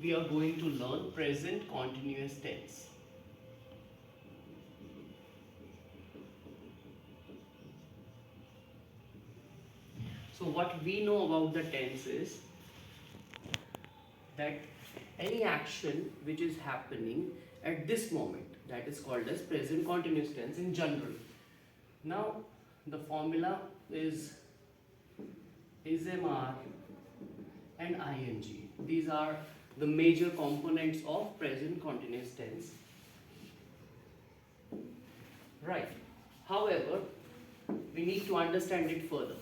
we are going to learn present continuous tense. So what we know about the tense is that any action which is happening at this moment, that is called as present continuous tense in general. Now the formula is MR and ing. These are the major components of present continuous tense. Right. However, we need to understand it further.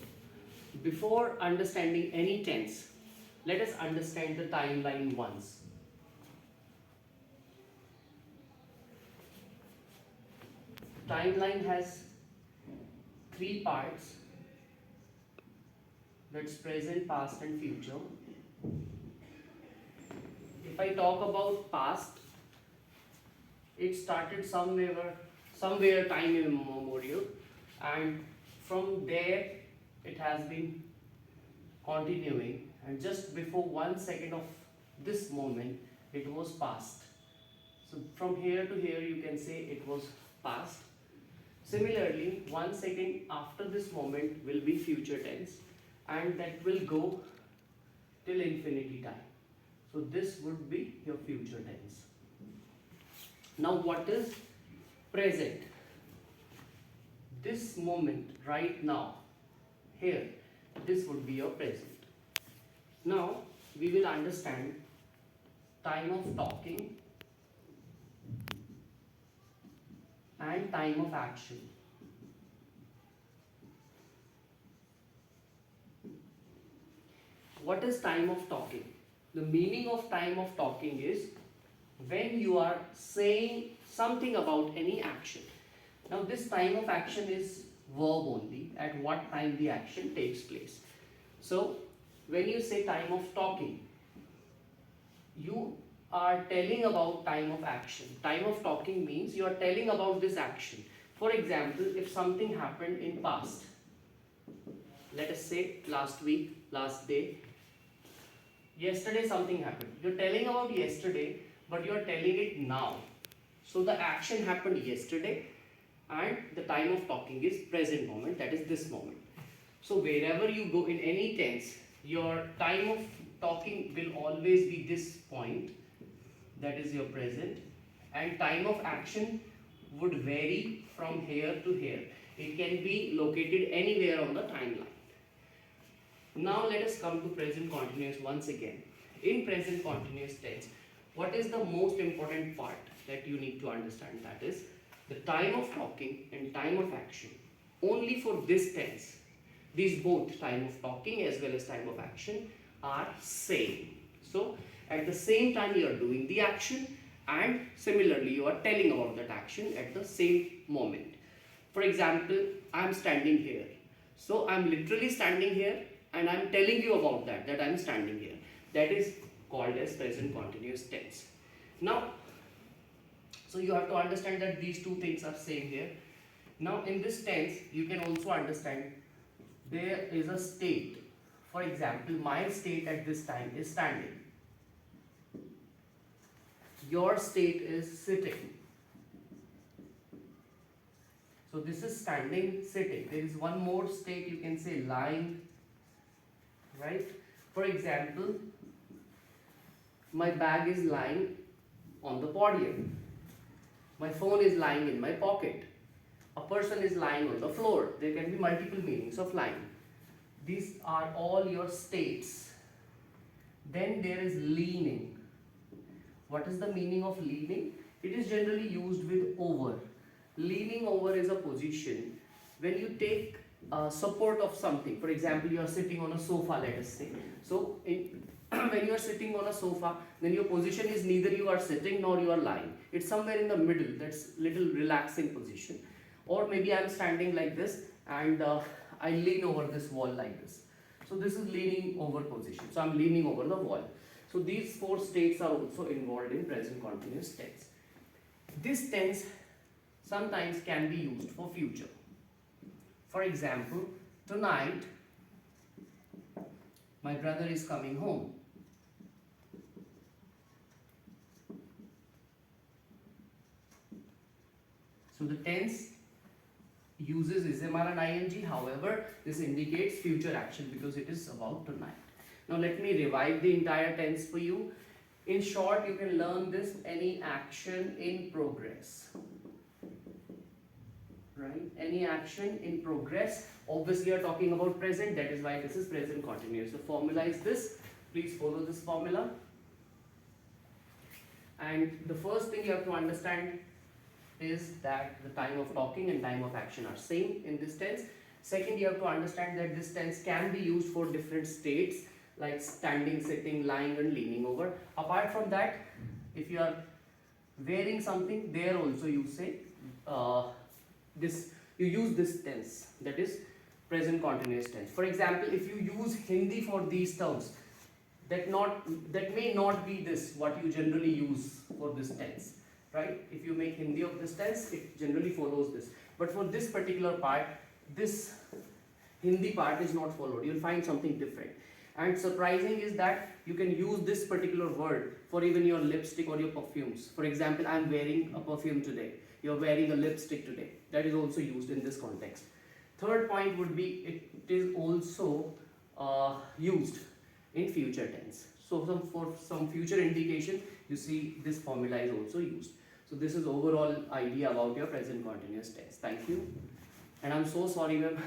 Before understanding any tense, let us understand the timeline once. Timeline has three parts, that's present, past and future. If I talk about past, it started somewhere time immemorial, and from there it has been continuing, and just before 1 second of this moment it was past. So from here to here you can say it was past. Similarly, 1 second after this moment will be future tense, and that will go till infinity time. So this would be your future tense. Now what is present? This moment right now, here, this would be your present. Now we will understand time of talking and time of action. What is time of talking? The meaning of time of talking is when you are saying something about any action. Now this time of action is verb only, at what time the action takes place. So when you say time of talking, you are telling about time of action. Time of talking means you are telling about this action. For example, if something happened in past, let us say last week, last day, yesterday something happened. You're telling about yesterday, but you're telling it now. So the action happened yesterday, and the time of talking is present moment, that is this moment. So wherever you go in any tense, your time of talking will always be this point, that is your present, and time of action would vary from here to here. It can be located anywhere on the timeline. Now let us come to present continuous once again. In present continuous tense, what is the most important part that you need to understand? That is the time of talking and time of action. Only for this tense, these both, time of talking as well as time of action, are same. So at the same time you are doing the action, and similarly you are telling about that action at the same moment. For example, I am standing here. So I am literally standing here, and I am telling you about that I am standing here. That is called as present continuous tense. Now, so you have to understand that these two things are same here. Now in this tense, you can also understand there is a state. For example, my state at this time is standing. Your state is sitting. So this is standing, sitting. There is one more state, you can say lying, right? For example, my bag is lying on the podium. My phone is lying in my pocket. A person is lying on the floor. There can be multiple meanings of lying. These are all your states. Then there is leaning. What is the meaning of leaning? It is generally used with over. Leaning over is a position when you take support of something. For example, you are sitting on a sofa, let us say. So when you are sitting on a sofa, then your position is neither you are sitting nor you are lying. It's somewhere in the middle. That's little relaxing position. Or maybe I am standing like this, and I lean over this wall like this. So this is leaning over position. So I am leaning over the wall. So these four states are also involved in present continuous tense. This tense sometimes can be used for future. For example, tonight my brother is coming home. So the tense uses is MR and ing. However, this indicates future action because it is about to night. Now let me revive the entire tense for you. In short, you can learn this: any action in progress. Right? Any action in progress. Obviously, you are talking about present. That is why this is present continuous. The formula is this. Please follow this formula. And the first thing you have to understand is that the time of talking and time of action are same in this tense. Second, you have to understand that this tense can be used for different states like standing, sitting, lying and leaning over. Apart from that, if you are wearing something, there also you say you use this tense, that is present continuous tense. For example, if you use Hindi for these terms, that may not be this what you generally use for this tense, right? If you make Hindi of this tense, it generally follows this. But for this particular part, this Hindi part is not followed. You'll find something different. And surprising is that you can use this particular word for even your lipstick or your perfumes. For example, I'm wearing a perfume today. You're wearing a lipstick today. That is also used in this context. Third point would be it is also used in future tense. So for some future indication, you see this formula is also used. So this is overall idea about your present continuous tense. Thank you. And I'm so sorry, ma'am.